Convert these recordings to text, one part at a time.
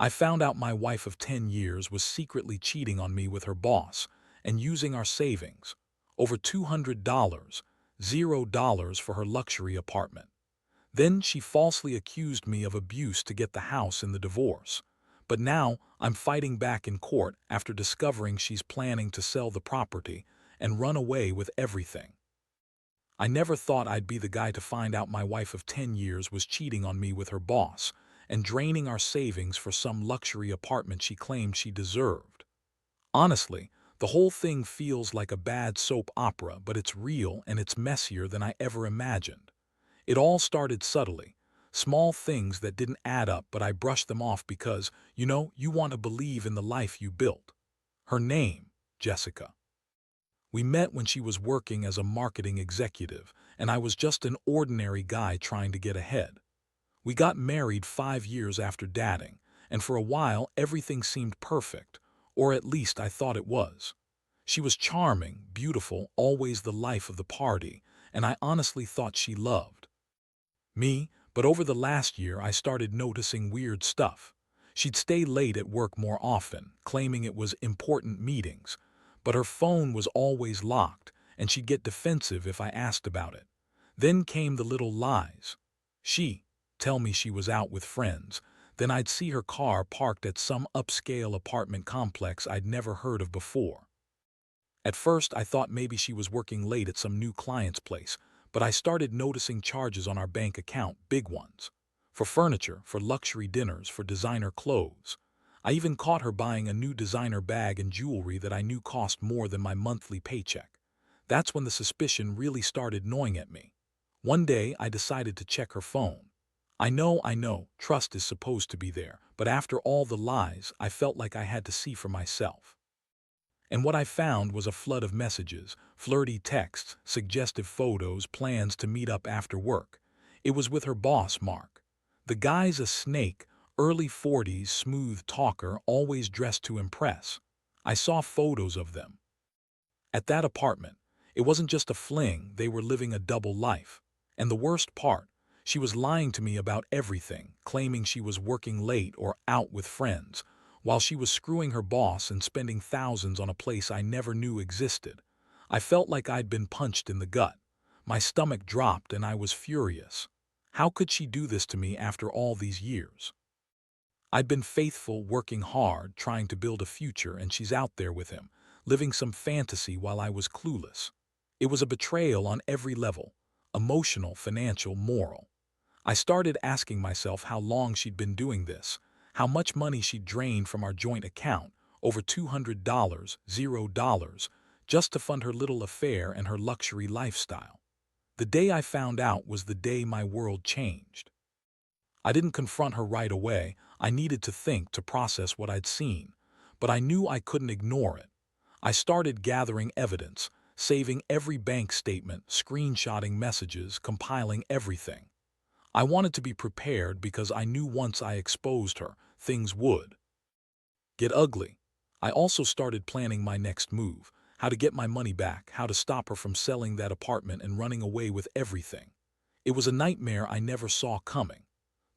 I found out my wife of 10 years was secretly cheating on me with her boss and using our savings, over $200, $0 for her luxury apartment. Then she falsely accused me of abuse to get the house in the divorce. But now I'm fighting back in court after discovering she's planning to sell the property and run away with everything. I never thought I'd be the guy to find out my wife of 10 years was cheating on me with her boss and draining our savings for some luxury apartment she claimed she deserved. Honestly, the whole thing feels like a bad soap opera, but it's real and it's messier than I ever imagined. It all started subtly, small things that didn't add up, but I brushed them off because, you want to believe in the life you built. Her name, Jessica. We met when she was working as a marketing executive, and I was just an ordinary guy trying to get ahead. We got married 5 years after dating, and for a while everything seemed perfect, or at least I thought it was. She was charming, beautiful, always the life of the party, and I honestly thought she loved me, but over the last year I started noticing weird stuff. She'd stay late at work more often, claiming it was important meetings, but her phone was always locked, and she'd get defensive if I asked about it. Then came the little lies. She'd tell me she was out with friends, then I'd see her car parked at some upscale apartment complex I'd never heard of before. At first I thought maybe she was working late at some new client's place, but I started noticing charges on our bank account, big ones. For furniture, for luxury dinners, for designer clothes. I even caught her buying a new designer bag and jewelry that I knew cost more than my monthly paycheck. That's when the suspicion really started gnawing at me. One day I decided to check her phone. I know, trust is supposed to be there, but after all the lies, I felt like I had to see for myself. And what I found was a flood of messages, flirty texts, suggestive photos, plans to meet up after work. It was with her boss, Mark. The guy's a snake, early 40s, smooth talker, always dressed to impress. I saw photos of them. At that apartment, it wasn't just a fling, they were living a double life. And the worst part, she was lying to me about everything, claiming she was working late or out with friends, while she was screwing her boss and spending thousands on a place I never knew existed. I felt like I'd been punched in the gut. My stomach dropped and I was furious. How could she do this to me after all these years? I'd been faithful, working hard, trying to build a future, and she's out there with him, living some fantasy while I was clueless. It was a betrayal on every level, emotional, financial, moral. I started asking myself how long she'd been doing this, how much money she'd drained from our joint account, over $200, $0, just to fund her little affair and her luxury lifestyle. The day I found out was the day my world changed. I didn't confront her right away. I needed to think, to process what I'd seen, but I knew I couldn't ignore it. I started gathering evidence, saving every bank statement, screenshotting messages, compiling everything. I wanted to be prepared because I knew once I exposed her, things would get ugly. I also started planning my next move, how to get my money back, how to stop her from selling that apartment and running away with everything. It was a nightmare I never saw coming.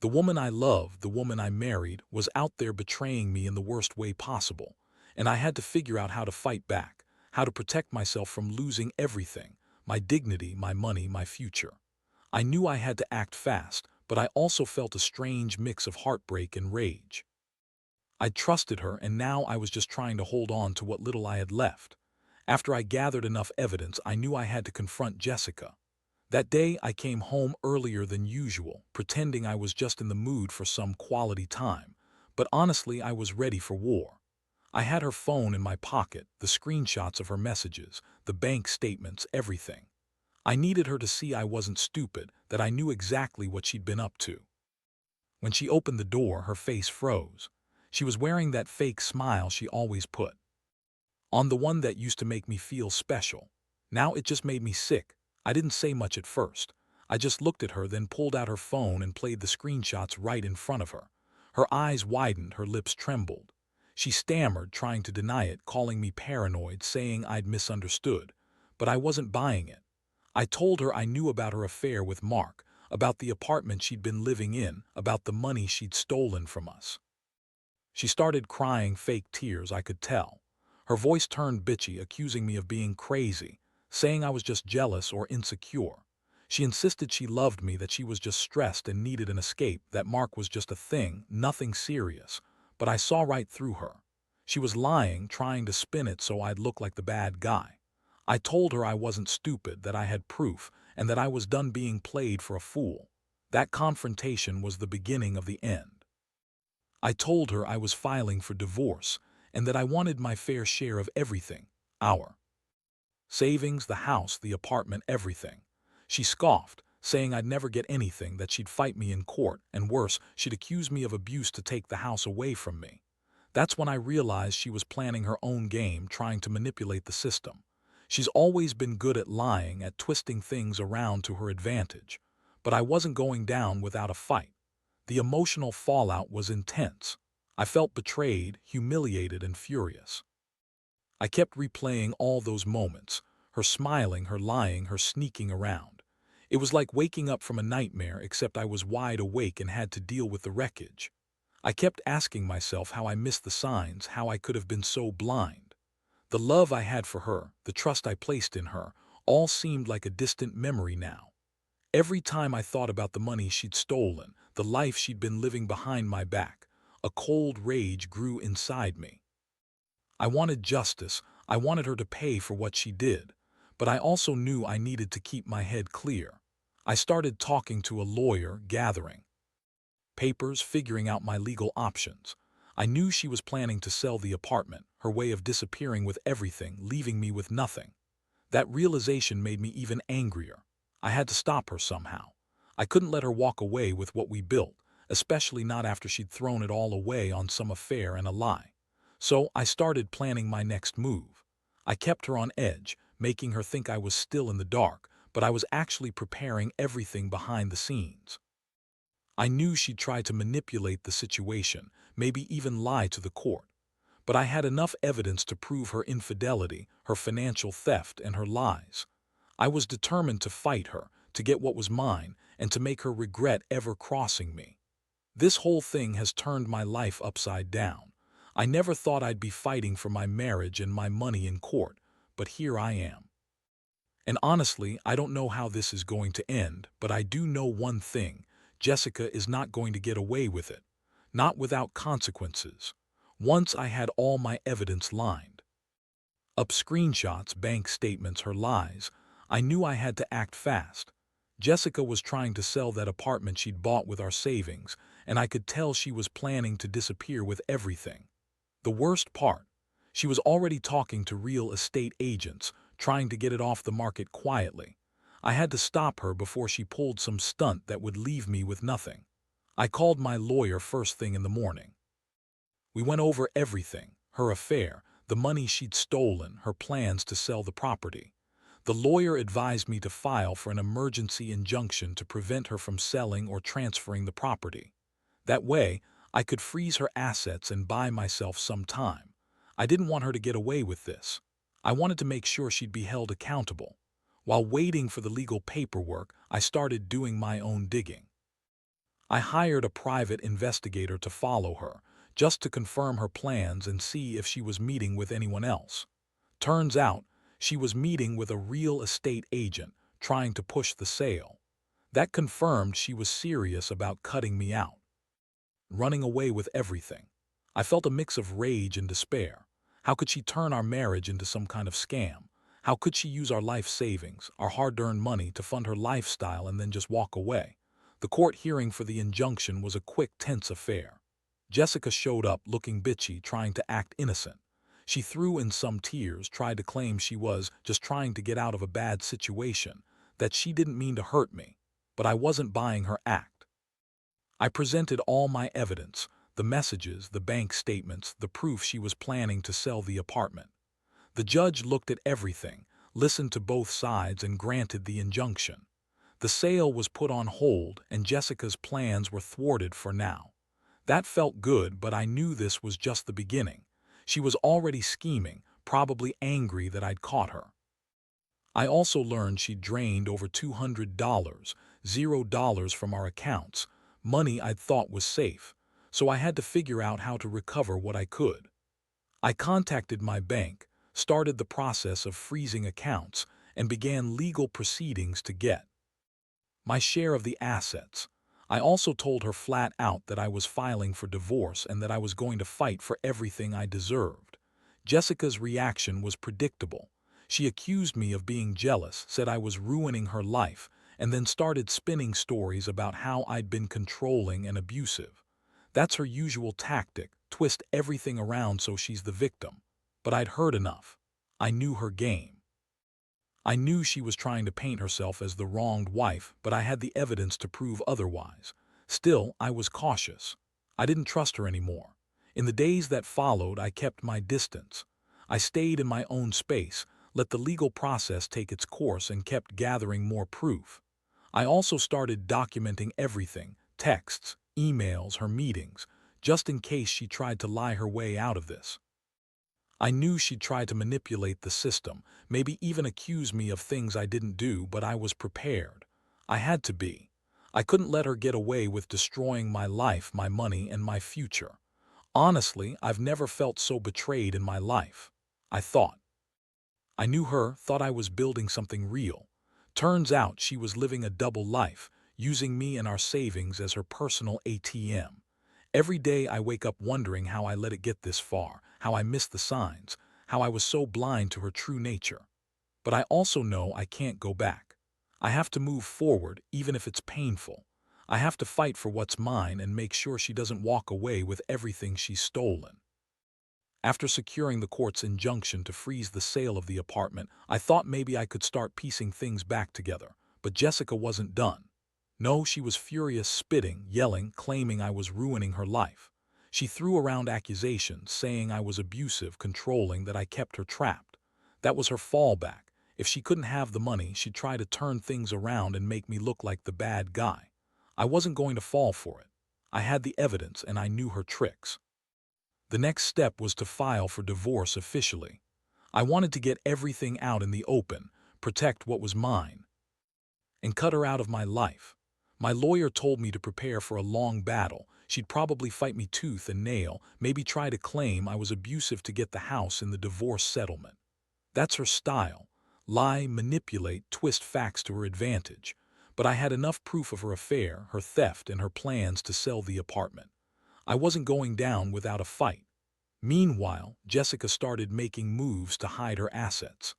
The woman I loved, the woman I married, was out there betraying me in the worst way possible, and I had to figure out how to fight back, how to protect myself from losing everything, my dignity, my money, my future. I knew I had to act fast, but I also felt a strange mix of heartbreak and rage. I trusted her, and now I was just trying to hold on to what little I had left. After I gathered enough evidence, I knew I had to confront Jessica. That day, I came home earlier than usual, pretending I was just in the mood for some quality time. But honestly, I was ready for war. I had her phone in my pocket, the screenshots of her messages, the bank statements, everything. I needed her to see I wasn't stupid, that I knew exactly what she'd been up to. When she opened the door, her face froze. She was wearing that fake smile she always put on, the one that used to make me feel special. Now it just made me sick. I didn't say much at first. I just looked at her, then pulled out her phone and played the screenshots right in front of her. Her eyes widened, her lips trembled. She stammered, trying to deny it, calling me paranoid, saying I'd misunderstood. But I wasn't buying it. I told her I knew about her affair with Mark, about the apartment she'd been living in, about the money she'd stolen from us. She started crying fake tears, I could tell. Her voice turned bitchy, accusing me of being crazy, saying I was just jealous or insecure. She insisted she loved me, that she was just stressed and needed an escape, that Mark was just a thing, nothing serious. But I saw right through her. She was lying, trying to spin it so I'd look like the bad guy. I told her I wasn't stupid, that I had proof, and that I was done being played for a fool. That confrontation was the beginning of the end. I told her I was filing for divorce and that I wanted my fair share of everything. Our savings, the house, the apartment, everything. She scoffed, saying I'd never get anything, that she'd fight me in court, and worse, she'd accuse me of abuse to take the house away from me. That's when I realized she was planning her own game, trying to manipulate the system. She's always been good at lying, at twisting things around to her advantage. But I wasn't going down without a fight. The emotional fallout was intense. I felt betrayed, humiliated, and furious. I kept replaying all those moments, her smiling, her lying, her sneaking around. It was like waking up from a nightmare, except I was wide awake and had to deal with the wreckage. I kept asking myself how I missed the signs, how I could have been so blind. The love I had for her, the trust I placed in her, all seemed like a distant memory now. Every time I thought about the money she'd stolen, the life she'd been living behind my back, a cold rage grew inside me. I wanted justice. I wanted her to pay for what she did. But I also knew I needed to keep my head clear. I started talking to a lawyer, gathering papers, figuring out my legal options. I knew she was planning to sell the apartment, her way of disappearing with everything, leaving me with nothing. That realization made me even angrier. I had to stop her somehow. I couldn't let her walk away with what we built, especially not after she'd thrown it all away on some affair and a lie. So I started planning my next move. I kept her on edge, making her think I was still in the dark, but I was actually preparing everything behind the scenes. I knew she'd try to manipulate the situation, maybe even lie to the court. But I had enough evidence to prove her infidelity, her financial theft, and her lies. I was determined to fight her, to get what was mine, and to make her regret ever crossing me. This whole thing has turned my life upside down. I never thought I'd be fighting for my marriage and my money in court, but here I am. And honestly, I don't know how this is going to end, but I do know one thing: Jessica is not going to get away with it. Not without consequences. Once I had all my evidence lined up, screenshots, bank statements, her lies, I knew I had to act fast. Jessica was trying to sell that apartment she'd bought with our savings, and I could tell she was planning to disappear with everything. The worst part, she was already talking to real estate agents, trying to get it off the market quietly. I had to stop her before she pulled some stunt that would leave me with nothing. I called my lawyer first thing in the morning. We went over everything: her affair, the money she'd stolen, her plans to sell the property. The lawyer advised me to file for an emergency injunction to prevent her from selling or transferring the property. That way, I could freeze her assets and buy myself some time. I didn't want her to get away with this. I wanted to make sure she'd be held accountable. While waiting for the legal paperwork, I started doing my own digging. I hired a private investigator to follow her, just to confirm her plans and see if she was meeting with anyone else. Turns out, she was meeting with a real estate agent, trying to push the sale. That confirmed she was serious about cutting me out, running away with everything. I felt a mix of rage and despair. How could she turn our marriage into some kind of scam? How could she use our life savings, our hard-earned money, to fund her lifestyle and then just walk away? The court hearing for the injunction was a quick, tense affair. Jessica showed up looking bitchy, trying to act innocent. She threw in some tears, tried to claim she was just trying to get out of a bad situation, that she didn't mean to hurt me. But I wasn't buying her act. I presented all my evidence: the messages, the bank statements, the proof she was planning to sell the apartment. The judge looked at everything, listened to both sides, and granted the injunction. The sale was put on hold, and Jessica's plans were thwarted for now. That felt good, but I knew this was just the beginning. She was already scheming, probably angry that I'd caught her. I also learned she'd drained over $200, $0 from our accounts, money I'd thought was safe. so I had to figure out how to recover what I could. I contacted my bank, started the process of freezing accounts, and began legal proceedings to get my share of the assets. I also told her flat out that I was filing for divorce and that I was going to fight for everything I deserved. Jessica's reaction was predictable. She accused me of being jealous, said I was ruining her life, and then started spinning stories about how I'd been controlling and abusive. That's her usual tactic, twist everything around so she's the victim. But I'd heard enough. I knew her game. I knew she was trying to paint herself as the wronged wife, but I had the evidence to prove otherwise. Still, I was cautious. I didn't trust her anymore. In the days that followed, I kept my distance. I stayed in my own space, let the legal process take its course, and kept gathering more proof. I also started documenting everything, texts, emails, her meetings, just in case she tried to lie her way out of this. I knew she'd try to manipulate the system, maybe even accuse me of things I didn't do, but I was prepared. I had to be. I couldn't let her get away with destroying my life, my money, and my future. Honestly, I've never felt so betrayed in my life. I thought. I knew her, thought I was building something real. Turns out she was living a double life, using me and our savings as her personal ATM. Every day I wake up wondering how I let it get this far, how I missed the signs, how I was so blind to her true nature. But I also know I can't go back. I have to move forward, even if it's painful. I have to fight for what's mine and make sure she doesn't walk away with everything she's stolen. After securing the court's injunction to freeze the sale of the apartment, I thought maybe I could start piecing things back together. But Jessica wasn't done. No, she was furious, spitting, yelling, claiming I was ruining her life. She threw around accusations, saying I was abusive, controlling, that I kept her trapped. That was her fallback. If she couldn't have the money, she'd try to turn things around and make me look like the bad guy. I wasn't going to fall for it. I had the evidence and I knew her tricks. The next step was to file for divorce officially. I wanted to get everything out in the open, protect what was mine, and cut her out of my life. My lawyer told me to prepare for a long battle. She'd probably fight me tooth and nail, maybe try to claim I was abusive to get the house in the divorce settlement. That's her style. Lie, manipulate, twist facts to her advantage. But I had enough proof of her affair, her theft, and her plans to sell the apartment. I wasn't going down without a fight. Meanwhile, Jessica started making moves to hide her assets.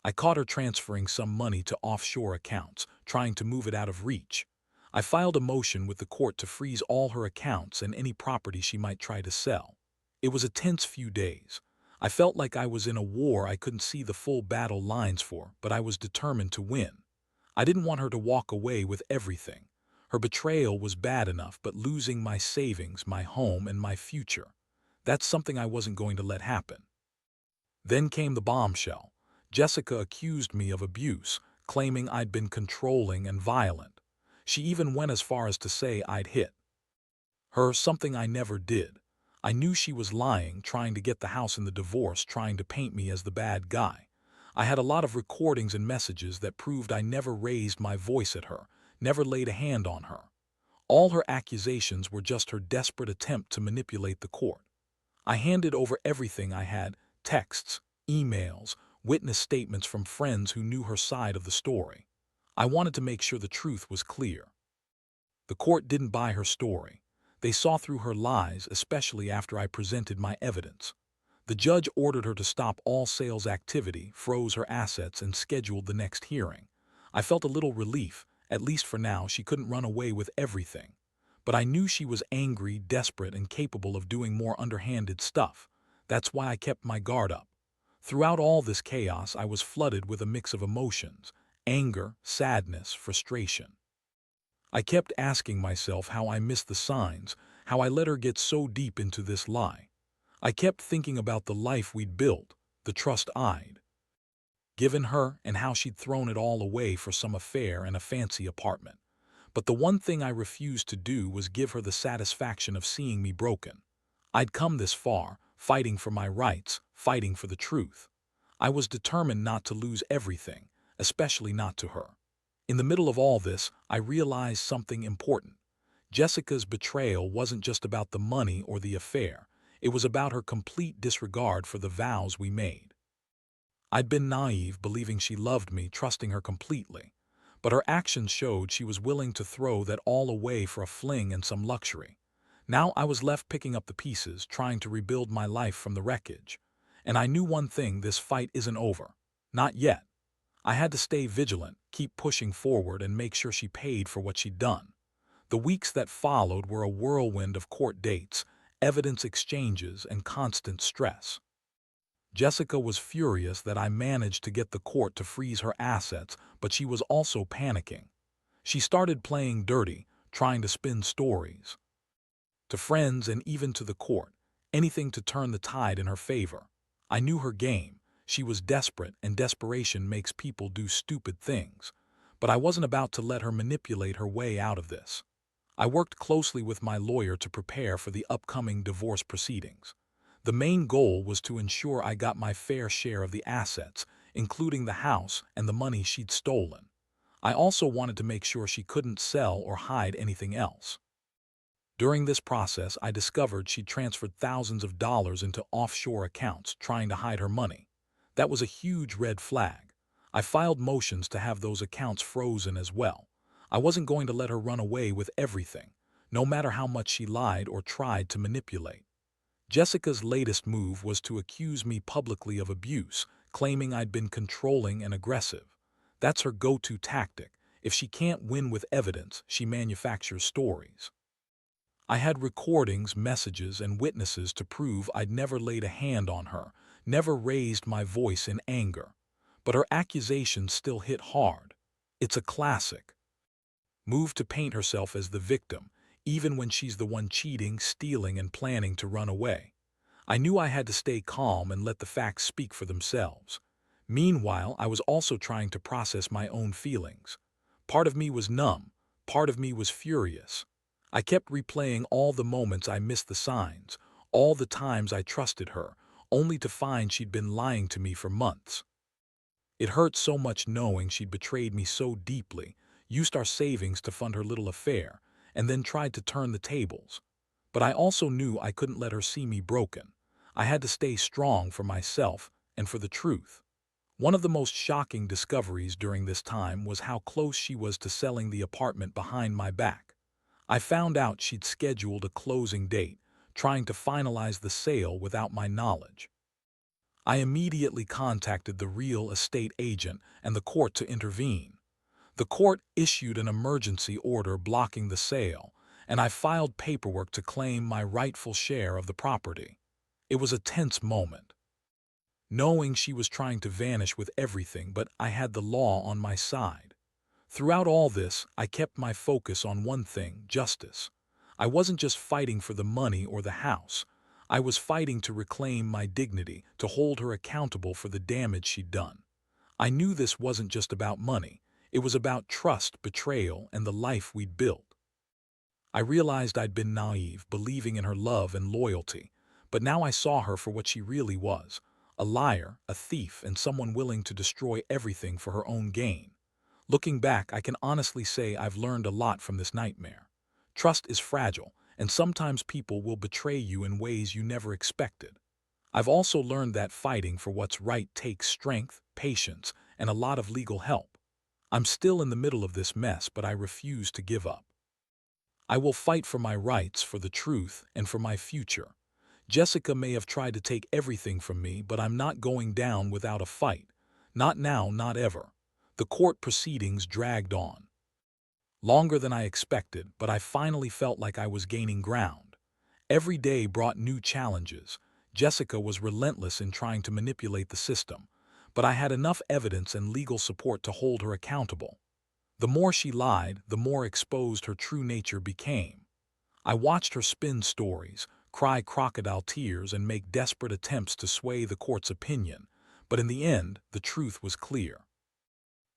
I caught her transferring some money to offshore accounts, trying to move it out of reach. I filed a motion with the court to freeze all her accounts and any property she might try to sell. It was a tense few days. I felt like I was in a war I couldn't see the full battle lines for, but I was determined to win. I didn't want her to walk away with everything. Her betrayal was bad enough, but losing my savings, my home, and my future, that's something I wasn't going to let happen. Then came the bombshell. Jessica accused me of abuse, claiming I'd been controlling and violent. She even went as far as to say I'd hit her, something I never did. I knew she was lying, trying to get the house in the divorce, trying to paint me as the bad guy. I had a lot of recordings and messages that proved I never raised my voice at her, never laid a hand on her. All her accusations were just her desperate attempt to manipulate the court. I handed over everything I had, texts, emails, witness statements from friends who knew her side of the story. I wanted to make sure the truth was clear. The court didn't buy her story. They saw through her lies, especially after I presented my evidence. The judge ordered her to stop all sales activity, froze her assets, and scheduled the next hearing. I felt a little relief. At least for now, she couldn't run away with everything. But I knew she was angry, desperate, and capable of doing more underhanded stuff. That's why I kept my guard up. Throughout all this chaos, I was flooded with a mix of emotions: anger, sadness, frustration. I kept asking myself how I missed the signs, how I let her get so deep into this lie. I kept thinking about the life we'd built, the trust I'd given her, and how she'd thrown it all away for some affair and a fancy apartment. But the one thing I refused to do was give her the satisfaction of seeing me broken. I'd come this far, fighting for my rights, fighting for the truth. I was determined not to lose everything, especially not to her. In the middle of all this, I realized something important. Jessica's betrayal wasn't just about the money or the affair. It was about her complete disregard for the vows we made. I'd been naive, believing she loved me, trusting her completely. But her actions showed she was willing to throw that all away for a fling and some luxury. Now I was left picking up the pieces, trying to rebuild my life from the wreckage. And I knew one thing: this fight isn't over. Not yet. I had to stay vigilant, keep pushing forward, and make sure she paid for what she'd done. The weeks that followed were a whirlwind of court dates, evidence exchanges, and constant stress. Jessica was furious that I managed to get the court to freeze her assets, but she was also panicking. She started playing dirty, trying to spin stories to friends and even to the court, anything to turn the tide in her favor. I knew her game. She was desperate, and desperation makes people do stupid things. But I wasn't about to let her manipulate her way out of this. I worked closely with my lawyer to prepare for the upcoming divorce proceedings. The main goal was to ensure I got my fair share of the assets, including the house and the money she'd stolen. I also wanted to make sure she couldn't sell or hide anything else. During this process, I discovered she'd transferred thousands of dollars into offshore accounts, trying to hide her money. That was a huge red flag. I filed motions to have those accounts frozen as well. I wasn't going to let her run away with everything, no matter how much she lied or tried to manipulate. Jessica's latest move was to accuse me publicly of abuse, claiming I'd been controlling and aggressive. That's her go-to tactic. If she can't win with evidence, she manufactures stories. I had recordings, messages, and witnesses to prove I'd never laid a hand on her, never raised my voice in anger. But her accusations still hit hard. It's a classic move to paint herself as the victim, even when she's the one cheating, stealing, and planning to run away. I knew I had to stay calm and let the facts speak for themselves. Meanwhile, I was also trying to process my own feelings. Part of me was numb, part of me was furious. I kept replaying all the moments I missed the signs, all the times I trusted her, only to find she'd been lying to me for months. It hurt so much knowing she'd betrayed me so deeply, used our savings to fund her little affair, and then tried to turn the tables. But I also knew I couldn't let her see me broken. I had to stay strong for myself and for the truth. One of the most shocking discoveries during this time was how close she was to selling the apartment behind my back. I found out she'd scheduled a closing date, trying to finalize the sale without my knowledge. I immediately contacted the real estate agent and the court to intervene. The court issued an emergency order blocking the sale, and I filed paperwork to claim my rightful share of the property. It was a tense moment, knowing she was trying to vanish with everything, but I had the law on my side. Throughout all this, I kept my focus on one thing: justice. I wasn't just fighting for the money or the house. I was fighting to reclaim my dignity, to hold her accountable for the damage she'd done. I knew this wasn't just about money. It was about trust, betrayal, and the life we'd built. I realized I'd been naive, believing in her love and loyalty, but now I saw her for what she really was: a liar, a thief, and someone willing to destroy everything for her own gain. Looking back, I can honestly say I've learned a lot from this nightmare. Trust is fragile, and sometimes people will betray you in ways you never expected. I've also learned that fighting for what's right takes strength, patience, and a lot of legal help. I'm still in the middle of this mess, but I refuse to give up. I will fight for my rights, for the truth, and for my future. Jessica may have tried to take everything from me, but I'm not going down without a fight. Not now, not ever. The court proceedings dragged on longer than I expected, but I finally felt like I was gaining ground. Every day brought new challenges. Jessica was relentless in trying to manipulate the system, but I had enough evidence and legal support to hold her accountable. The more she lied, the more exposed her true nature became. I watched her spin stories, cry crocodile tears, and make desperate attempts to sway the court's opinion, but in the end, the truth was clear.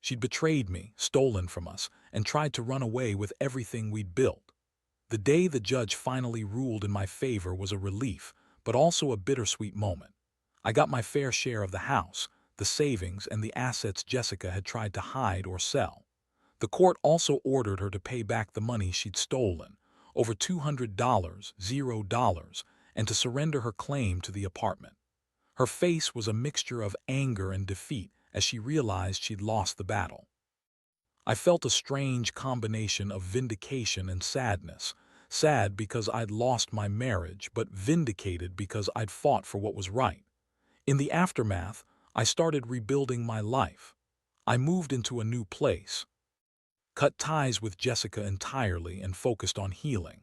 She'd betrayed me, stolen from us, and tried to run away with everything we'd built. The day the judge finally ruled in my favor was a relief, but also a bittersweet moment. I got my fair share of the house, the savings, and the assets Jessica had tried to hide or sell. The court also ordered her to pay back the money she'd stolen, over $200, $0, and to surrender her claim to the apartment. Her face was a mixture of anger and defeat as she realized she'd lost the battle. I felt a strange combination of vindication and sadness. Sad because I'd lost my marriage, but vindicated because I'd fought for what was right. In the aftermath, I started rebuilding my life. I moved into a new place, cut ties with Jessica entirely, and focused on healing.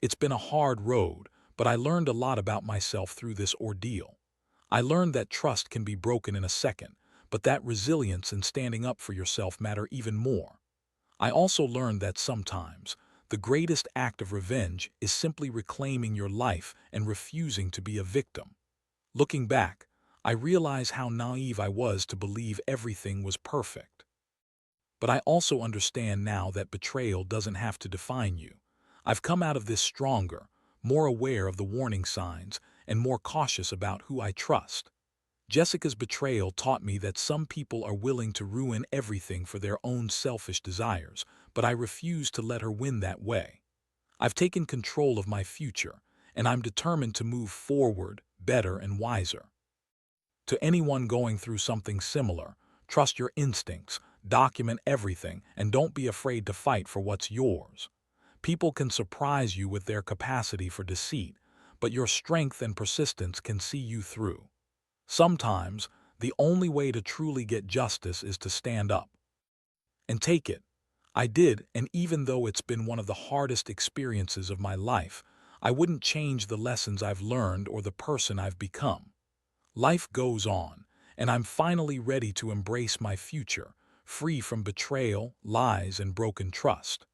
It's been a hard road, but I learned a lot about myself through this ordeal. I learned that trust can be broken in a second, but that resilience and standing up for yourself matter even more. I also learned that sometimes the greatest act of revenge is simply reclaiming your life and refusing to be a victim. Looking back, I realize how naive I was to believe everything was perfect. But I also understand now that betrayal doesn't have to define you. I've come out of this stronger, more aware of the warning signs, and more cautious about who I trust. Jessica's betrayal taught me that some people are willing to ruin everything for their own selfish desires, but I refuse to let her win that way. I've taken control of my future, and I'm determined to move forward, better and wiser. To anyone going through something similar, trust your instincts, document everything, and don't be afraid to fight for what's yours. People can surprise you with their capacity for deceit, but your strength and persistence can see you through. Sometimes, the only way to truly get justice is to stand up and take it. I did, and even though it's been one of the hardest experiences of my life, I wouldn't change the lessons I've learned or the person I've become. Life goes on, and I'm finally ready to embrace my future, free from betrayal, lies, and broken trust.